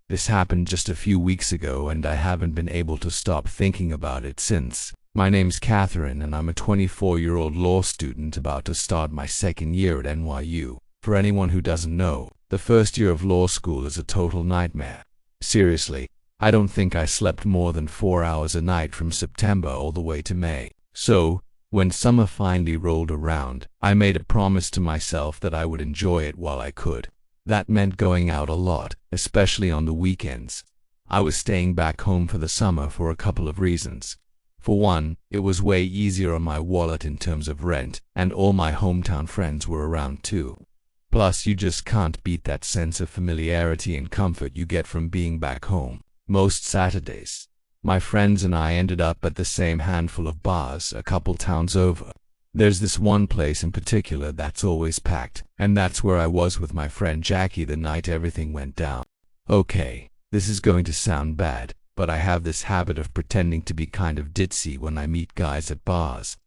This happened just a few weeks ago and I haven't been able to stop thinking about it since. My name's Catherine and I'm a 24-year-old law student about to start my second year at NYU. For anyone who doesn't know, the first year of law school is a total nightmare. Seriously, I don't think I slept more than 4 hours a night from September all the way to May. So, when summer finally rolled around, I made a promise to myself that I would enjoy it while I could. That meant going out a lot, especially on the weekends. I was staying back home for the summer for a couple of reasons. For one, it was way easier on my wallet in terms of rent, and all my hometown friends were around too. Plus, you just can't beat that sense of familiarity and comfort you get from being back home. Most Saturdays, my friends and I ended up at the same handful of bars a couple towns over. There's this one place in particular that's always packed, and that's where I was with my friend Jackie the night everything went down. Okay, this is going to sound bad, but I have this habit of pretending to be kind of ditzy when I meet guys at bars.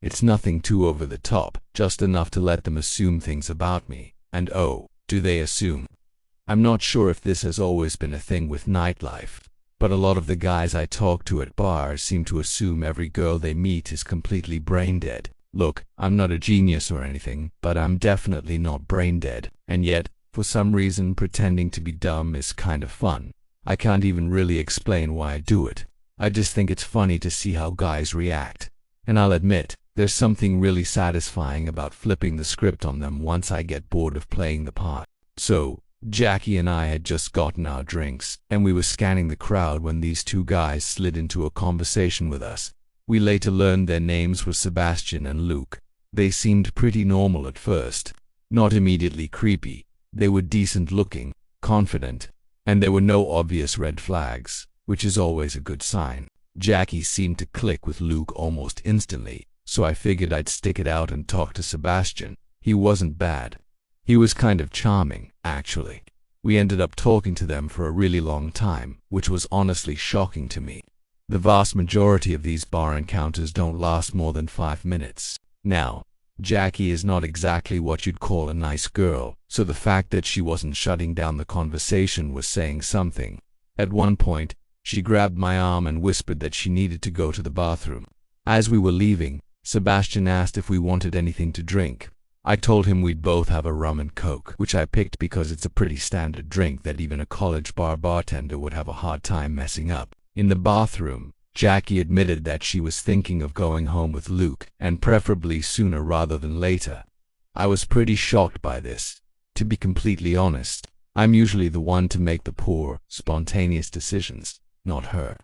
It's nothing too over the top, just enough to let them assume things about me. And oh, do they assume? I'm not sure if this has always been a thing with nightlife, but a lot of the guys I talk to at bars seem to assume every girl they meet is completely brain dead. Look, I'm not a genius or anything, but I'm definitely not brain dead. And yet, for some reason, pretending to be dumb is kind of fun. I can't even really explain why I do it. I just think it's funny to see how guys react. And I'll admit, there's something really satisfying about flipping the script on them once I get bored of playing the part. So, Jackie and I had just gotten our drinks, and we were scanning the crowd when these two guys slid into a conversation with us. We later learned their names were Sebastian and Luke. They seemed pretty normal at first, not immediately creepy. They were decent looking, confident, and there were no obvious red flags, which is always a good sign. Jackie seemed to click with Luke almost instantly, so I figured I'd stick it out and talk to Sebastian. He wasn't bad. He was kind of charming, actually. We ended up talking to them for a really long time, which was honestly shocking to me. The vast majority of these bar encounters don't last more than 5 minutes. Now, Jackie is not exactly what you'd call a nice girl, so the fact that she wasn't shutting down the conversation was saying something. At one point, she grabbed my arm and whispered that she needed to go to the bathroom. As we were leaving, Sebastian asked if we wanted anything to drink. I told him we'd both have a rum and coke, which I picked because it's a pretty standard drink that even a college bar bartender would have a hard time messing up. In the bathroom, Jackie admitted that she was thinking of going home with Luke, and preferably sooner rather than later. I was pretty shocked by this. To be completely honest, I'm usually the one to make the poor, spontaneous decisions, not her.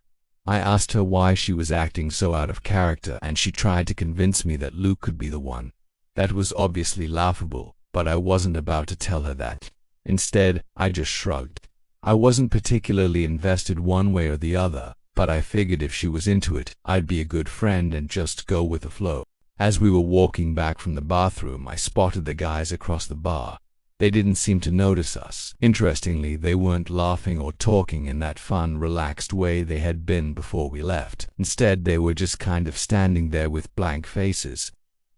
I asked her why she was acting so out of character, and she tried to convince me that Luke could be the one. That was obviously laughable, but I wasn't about to tell her that. Instead, I just shrugged. I wasn't particularly invested one way or the other, but I figured if she was into it, I'd be a good friend and just go with the flow. As we were walking back from the bathroom, I spotted the guys across the bar. They didn't seem to notice us. Interestingly, they weren't laughing or talking in that fun, relaxed way they had been before we left. Instead, they were just kind of standing there with blank faces.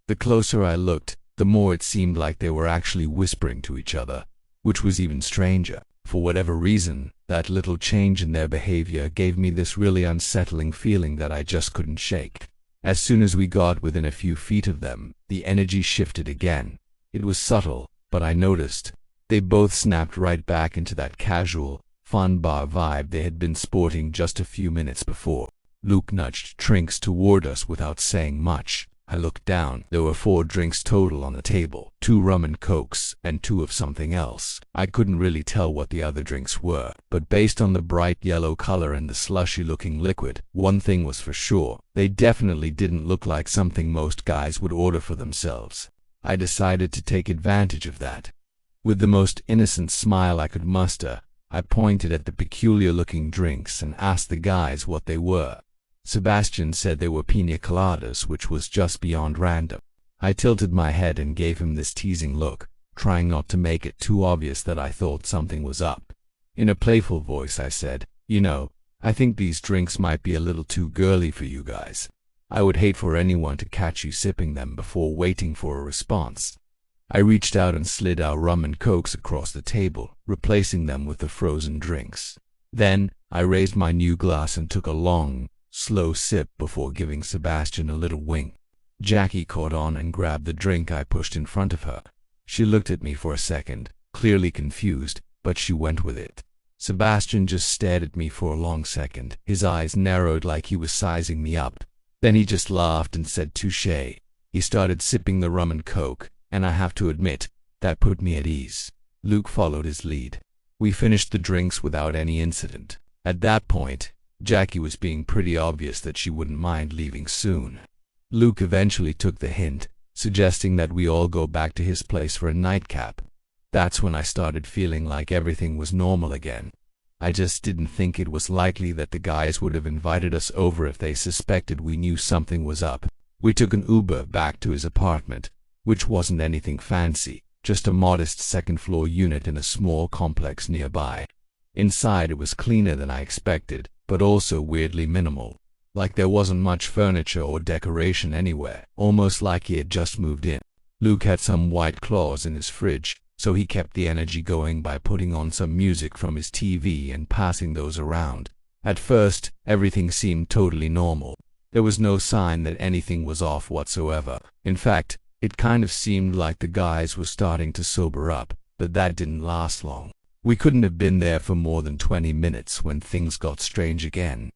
The closer I looked, the more it seemed like they were actually whispering to each other, which was even stranger. For whatever reason, that little change in their behavior gave me this really unsettling feeling that I just couldn't shake. As soon as we got within a few feet of them, the energy shifted again. It was subtle, but I noticed. They both snapped right back into that casual, fun bar vibe they had been sporting just a few minutes before. Luke nudged drinks toward us without saying much. I looked down. There were 4 drinks total on the table, 2 rum and cokes, and 2 of something else. I couldn't really tell what the other drinks were, but based on the bright yellow color and the slushy-looking liquid, one thing was for sure. They definitely didn't look like something most guys would order for themselves. I decided to take advantage of that. With the most innocent smile I could muster, I pointed at the peculiar-looking drinks and asked the guys what they were. Sebastian said they were pina coladas, which was just beyond random. I tilted my head and gave him this teasing look, trying not to make it too obvious that I thought something was up. In a playful voice I said, "You know, I think these drinks might be a little too girly for you guys. I would hate for anyone to catch you sipping them before waiting for a response." I reached out and slid our rum and cokes across the table, replacing them with the frozen drinks. Then, I raised my new glass and took a long, slow sip before giving Sebastian a little wink. Jackie caught on and grabbed the drink I pushed in front of her. She looked at me for a second, clearly confused, but she went with it. Sebastian just stared at me for a long second. His eyes narrowed like he was sizing me up. Then he just laughed and said touche. He started sipping the rum and coke, and I have to admit, that put me at ease. Luke followed his lead. We finished the drinks without any incident. At that point, Jackie was being pretty obvious that she wouldn't mind leaving soon. Luke eventually took the hint, suggesting that we all go back to his place for a nightcap. That's when I started feeling like everything was normal again. I just didn't think it was likely that the guys would have invited us over if they suspected we knew something was up. We took an Uber back to his apartment, which wasn't anything fancy, just a modest second-floor unit in a small complex nearby. Inside it was cleaner than I expected, but also weirdly minimal. Like there wasn't much furniture or decoration anywhere, almost like he had just moved in. Luke had some White Claws in his fridge, so he kept the energy going by putting on some music from his TV and passing those around. At first, everything seemed totally normal. There was no sign that anything was off whatsoever. In fact, it kind of seemed like the guys were starting to sober up, but that didn't last long. We couldn't have been there for more than 20 minutes when things got strange again.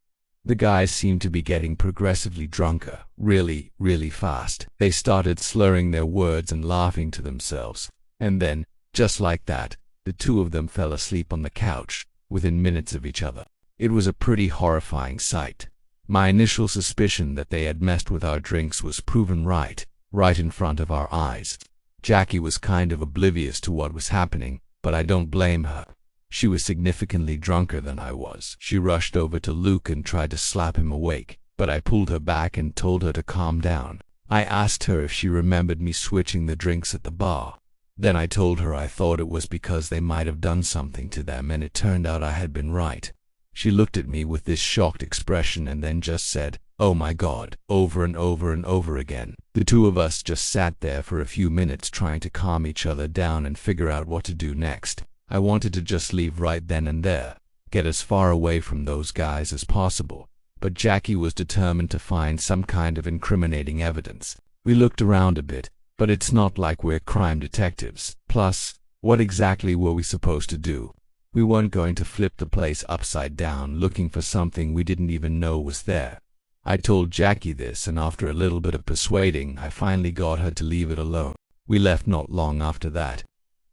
The guys seemed to be getting progressively drunker, really, really fast. They started slurring their words and laughing to themselves. And then, just like that, the two of them fell asleep on the couch, within minutes of each other. It was a pretty horrifying sight. My initial suspicion that they had messed with our drinks was proven right in front of our eyes. Jackie was kind of oblivious to what was happening, but I don't blame her. She was significantly drunker than I was. She rushed over to Luke and tried to slap him awake, but I pulled her back and told her to calm down. I asked her if she remembered me switching the drinks at the bar. Then I told her I thought it was because they might have done something to them, and it turned out I had been right. She looked at me with this shocked expression and then just said, "Oh my God," over and over and over again. The two of us just sat there for a few minutes trying to calm each other down and figure out what to do next. I wanted to just leave right then and there, get as far away from those guys as possible, but Jackie was determined to find some kind of incriminating evidence. We looked around a bit, but it's not like we're crime detectives. Plus, what exactly were we supposed to do? We weren't going to flip the place upside down looking for something we didn't even know was there. I told Jackie this, and after a little bit of persuading, I finally got her to leave it alone. We left not long after that.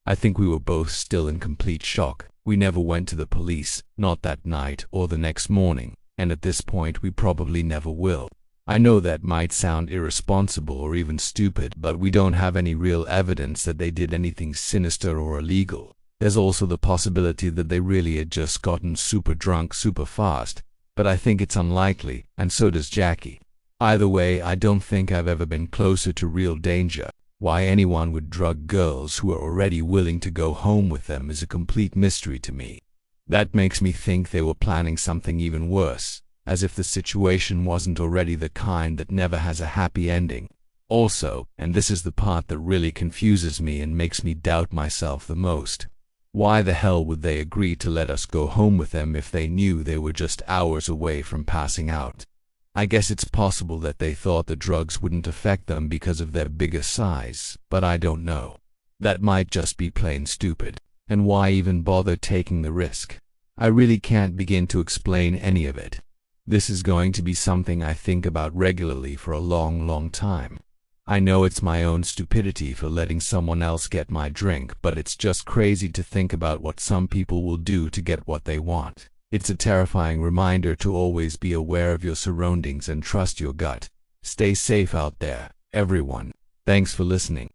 I think we were both still in complete shock. We never went to the police, not that night or the next morning, and at this point we probably never will. I know that might sound irresponsible or even stupid, but we don't have any real evidence that they did anything sinister or illegal. There's also the possibility that they really had just gotten super drunk super fast, but I think it's unlikely, and so does Jackie. Either way, I don't think I've ever been closer to real danger. Why anyone would drug girls who are already willing to go home with them is a complete mystery to me. That makes me think they were planning something even worse, as if the situation wasn't already the kind that never has a happy ending. Also, and this is the part that really confuses me and makes me doubt myself the most, why the hell would they agree to let us go home with them if they knew they were just hours away from passing out? I guess it's possible that they thought the drugs wouldn't affect them because of their bigger size, but I don't know. That might just be plain stupid. And why even bother taking the risk? I really can't begin to explain any of it. This is going to be something I think about regularly for a long, long time. I know it's my own stupidity for letting someone else get my drink, but it's just crazy to think about what some people will do to get what they want. It's a terrifying reminder to always be aware of your surroundings and trust your gut. Stay safe out there, everyone. Thanks for listening.